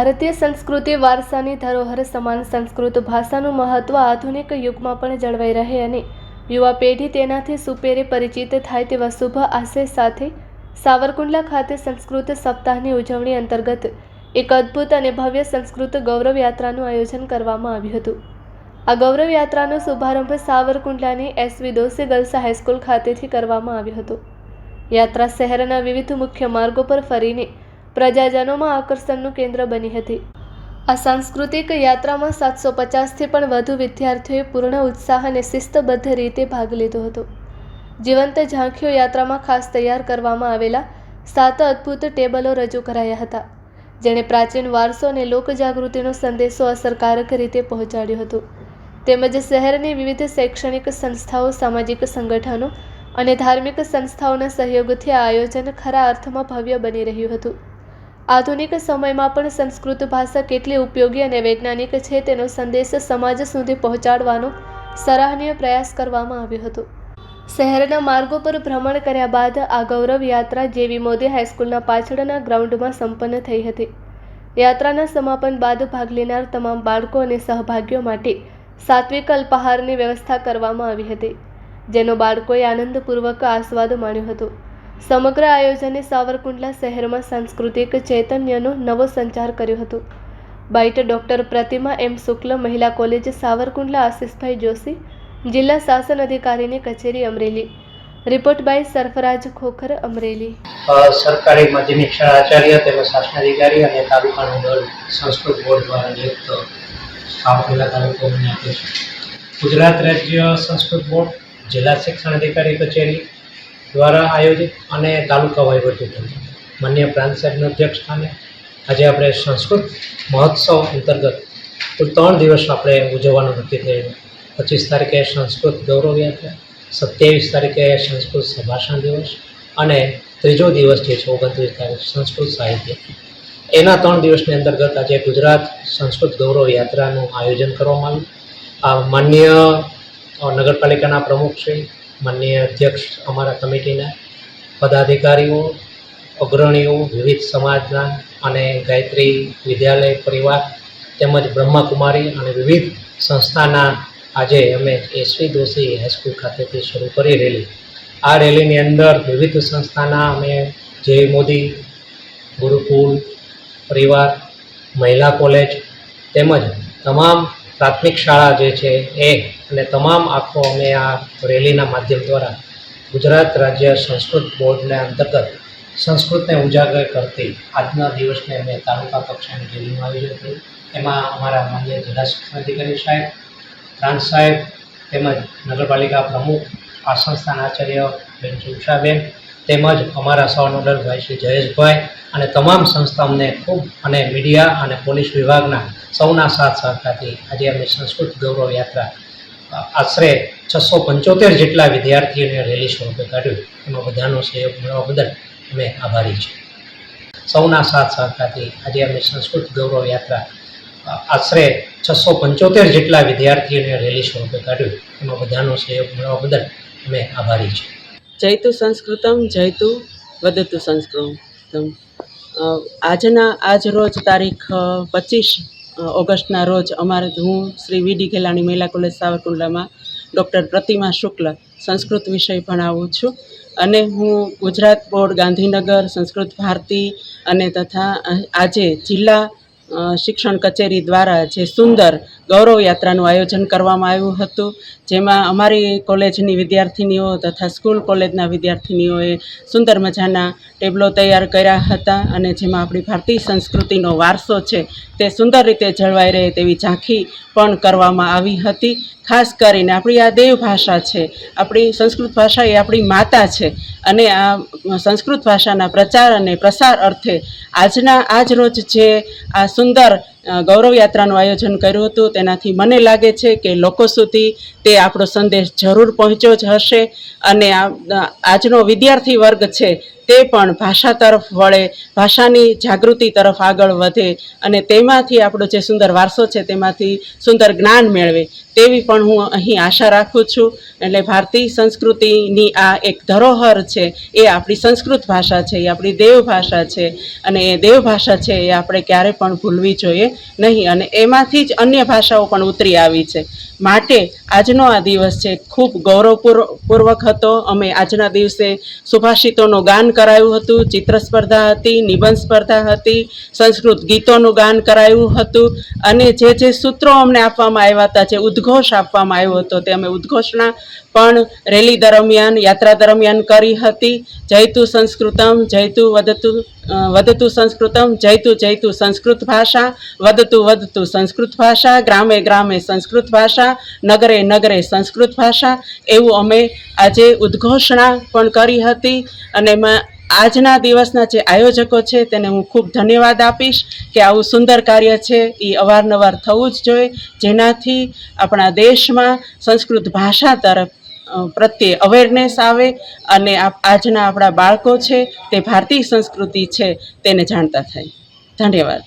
ભારતીય સંસ્કૃતિ વારસાની ધરોહર સમાન સંસ્કૃત ભાષાનું મહત્વ આધુનિક યુગમાં પણ જળવાઈ રહે અને યુવા પેઢી તેનાથી સુપેરે પરિચિત થાય તેવા શુભ આશય સાથે સાવરકુંડલા ખાતે સંસ્કૃત સપ્તાહની ઉજવણી અંતર્ગત એક અદ્ભુત અને ભવ્ય સંસ્કૃત ગૌરવ યાત્રાનું આયોજન કરવામાં આવ્યું હતું। આ ગૌરવ યાત્રાનો શુભારંભ સાવરકુંડલાની એસવી દોશી ગર્લ્સ હાઈસ્કૂલ ખાતેથી કરવામાં આવ્યો હતો। યાત્રા શહેરના વિવિધ મુખ્ય માર્ગો પર ફરીને પ્રજાજનોમાં આકર્ષણનું કેન્દ્ર બની હતી। આ સાંસ્કૃતિક યાત્રામાં 750થી પણ વધુ વિદ્યાર્થીઓએ પૂર્ણ ઉત્સાહ અને શિસ્તબદ્ધ રીતે ભાગ લીધો હતો। જીવંત ઝાંખીઓ યાત્રામાં ખાસ તૈયાર કરવામાં આવેલા 7 અદ્ભુત ટેબલો રજૂ કરાયા હતા, જેણે પ્રાચીન વારસો અને લોકજાગૃતિનો સંદેશો અસરકારક રીતે પહોંચાડ્યો હતો। તેમજ શહેરની વિવિધ શૈક્ષણિક સંસ્થાઓ, સામાજિક સંગઠનો અને ધાર્મિક સંસ્થાઓના સહયોગથી આ આયોજન ખરા અર્થમાં ભવ્ય બની રહ્યું હતું। આધુનિક સમયમાં પણ સંસ્કૃત ભાષા કેટલી ઉપયોગી અને વૈજ્ઞાનિક છે તેનો સંદેશ સમાજ સુધી પહોંચાડવાનો સરાહનીય પ્રયાસ કરવામાં આવ્યો હતો। શહેરના માર્ગો પર ભ્રમણ કર્યા બાદ આ ગૌરવ યાત્રા જેવી મોદી હાઈસ્કૂલના પાછળના ગ્રાઉન્ડમાં સંપન્ન થઈ હતી। યાત્રાના સમાપન બાદ ભાગ લેનાર તમામ બાળકો અને સહભાગીઓ માટે સાત્વિક અલ્પાહારની વ્યવસ્થા કરવામાં આવી હતી, જેનો બાળકોએ આનંદપૂર્વક આસ્વાદ માણ્યો હતો। સમગ્ર આયોજને સાવરકુંડલા શહેરમાં સાંસ્કૃતિક ચૈતન્યનો નવો સંચાર કર્યો હતો। બાઇટ ડૉક્ટર પ્રતિમા એમ શુક્લ, મહિલા કોલેજ સાવરકુંડલા આશિષભાઈ જોશી, જિલ્લા શાસન અધિકારીની કચેરી અમરેલી। Report by Sarfaraz Khokhar, Amreli. સરકારી માધ્યમિક શાળા આચાર્ય તેમજ શાસન અધિકારી અને તાલુકાનું દળ સંસ્કૃત બોર્ડ દ્વારા નિયુક્ત સાવરકુંડલા તાલુકાને આપે છે। ગુજરાત રાજ્ય સંસ્કૃત બોર્ડ, જિલ્લા શિક્ષણ અધિકારી કચેરી દ્વારા આયોજિત અને તાલુકા વહીવટીતંત્ર માન્ય પ્રાંત સાહેબના અધ્યક્ષ સ્થાને આજે આપણે સંસ્કૃત મહોત્સવ અંતર્ગત કુલ 3 દિવસ આપણે ઉજવવાનું નક્કી થયેલું। 25 તારીખે સંસ્કૃત ગૌરવ યાત્રા, 27 તારીખે સંસ્કૃત સભાષણ દિવસ અને ત્રીજો દિવસ જે છે 29 તારીખ સંસ્કૃત સાહિત્ય। એના 3 દિવસની અંતર્ગત આજે ગુજરાત સંસ્કૃત ગૌરવ યાત્રાનું આયોજન કરવામાં આવ્યું। આ માન્ય નગરપાલિકાના પ્રમુખશ્રી, માનનીય અધ્યક્ષ, અમારા કમિટીના પદાધિકારીઓ, અગ્રણીઓ, વિવિધ સમાજના અને ગાયત્રી વિદ્યાલય પરિવાર તેમજ બ્રહ્માકુમારી અને વિવિધ સંસ્થાના આજે અમે એસવી દોશી હાઈસ્કૂલ ખાતેથી શરૂ કરી રેલી। આ રેલીની અંદર વિવિધ સંસ્થાના અમે જય મોદી, ગુરુકુલ પરિવાર, મહિલા કોલેજ તેમજ તમામ પ્રાથમિક શાળા જે છે એ અને તમામ આખો અમે આ રેલીના માધ્યમ દ્વારા ગુજરાત રાજ્ય સંસ્કૃત બોર્ડના અંતર્ગત સંસ્કૃતને ઉજાગર કરતી આજના દિવસને અમે તાલુકા કક્ષાની રેલીનું આયોજન કર્યું। એમાં અમારા માન્ય જિલ્લા શિક્ષણ અધિકારી સાહેબ, પ્રાંત સાહેબ તેમજ નગરપાલિકા પ્રમુખ, આ સંસ્થાના આચાર્ય બેન ઉષાબેન તેમજ અમારા સહનોડલ ભાઈ શ્રી જયેશભાઈ અને તમામ સંસ્થાઓને ખૂબ અને મીડિયા અને પોલીસ વિભાગના સૌના સાથ સહકારથી આજે અમે સંસ્કૃત ગૌરવ યાત્રા આશરે 675 જેટલા વિદ્યાર્થીઓને રેલી સ્વરૂપે કાઢ્યું। એમાં બધાનો સહયોગ મળવા બદલ અમે આભારી છીએ। સૌના સાથ સહકારથી આજે અમે સંસ્કૃત ગૌરવ યાત્રા આશરે 675 જેટલા વિદ્યાર્થીઓને રેલી સ્વરૂપે કાઢ્યું। એમાં બધાનો સહયોગ મળવા બદલ અમે આભારી છીએ। જયતુ સંસ્કૃતમ જયતુ વદતુ સંસ્કૃતમ। આજ રોજ તારીખ 25 ઓગસ્ટના રોજ હું શ્રી વીડી ઘેલાણી મહિલા કોલેજ સાવરકુંડલામાં ડૉક્ટર પ્રતિમા શુક્લ સંસ્કૃત વિષય ભણાવું છું અને હું ગુજરાત બોર્ડ, ગાંધીનગર, સંસ્કૃત ભારતી અને તથા આજે જિલ્લા શિક્ષણ કચેરી દ્વારા જે સુંદર ગૌરવ યાત્રાનું આયોજન કરવામાં આવ્યું હતું, જેમાં અમારી કોલેજની વિદ્યાર્થિનીઓ તથા સ્કૂલ કોલેજના વિદ્યાર્થિનીઓએ સુંદર મજાના ટેબલો તૈયાર કર્યા હતા અને જેમાં આપણી ભારતીય સંસ્કૃતિનો વારસો છે તે સુંદર રીતે જળવાઈ રહે તેવી ઝાંખી પણ કરવામાં આવી હતી। ખાસ કરીને આપણી આ દેવ ભાષા છે, આપણી સંસ્કૃત ભાષા એ આપણી માતા છે અને આ સંસ્કૃત ભાષાના પ્રચાર અને પ્રસાર અર્થે આજ રોજ જે આ સુંદર ગૌરવ યાત્રાનું આયોજન કર્યું હતું તેનાથી મને લાગે છે કે લોકો સુધી તે આપણો સંદેશ જરૂર પહોંચ્યો જ હશે અને આજનો વિદ્યાર્થી વર્ગ છે તે પણ ભાષા તરફ વળે, ભાષાની જાગૃતિ તરફ આગળ વધે અને તેમાંથી આપણો જે સુંદર વારસો છે તેમાંથી સુંદર જ્ઞાન મેળવે તેવી પણ હું અહીં આશા રાખું છું. એટલે ભારતીય સંસ્કૃતિની આ એક ધરોહર છે, એ આપણી સંસ્કૃત ભાષા છે, એ આપણી દેવ ભાષા છે અને એ દેવ ભાષા છે એ આપણે ક્યારે પણ ભૂલવી જોઈએ નહીં. અને એમાંથી જ અન્ય ભાષાઓ પણ ઉતરી આવી છે. માટે આજનો આ દિવસ છે ખૂબ ગૌરવપૂર્વક હતો. અમે આજના દિવસે સુભાષિતોનું ગાન કરાયું હતું, ચિત્ર સ્પર્ધા હતી, નિબંધ સ્પર્ધા હતી, સંસ્કૃત ગીતોનું ગાન કરાયું હતું અને જે સૂત્રો અમને આપવામાં આવ્યા હતા, જે ઉદ્ઘોષ આપવામાં આવ્યો હતો તે અમે ઉદ્ઘોષણા પણ રેલી દરમિયાન, યાત્રા દરમિયાન કરી હતી. જયતુ સંસ્કૃતમ, જયતુ વદતુ સંસ્કૃતમ, જયતુ સંસ્કૃત ભાષા, વદતુ સંસ્કૃત ભાષા, ગ્રામે ગ્રામે સંસ્કૃત ભાષા, નગરે નગરે સંસ્કૃત ભાષા, એવું અમે આજે ઉદ્ઘોષણા પણ કરી હતી. અને આજના દિવસના જે આયોજકો છે તેને હું ખૂબ ધન્યવાદ આપીશ કે આવું સુંદર કાર્ય છે એ અવારનવાર થવું જ જોઈએ, જેનાથી આપણા દેશમાં સંસ્કૃત ભાષા તરફ પ્રત્યે અવેરનેસ આવે અને આજના આપણા બાળકો છે તે ભારતીય સંસ્કૃતિ છે તેને જાણતા થાય. ધન્યવાદ.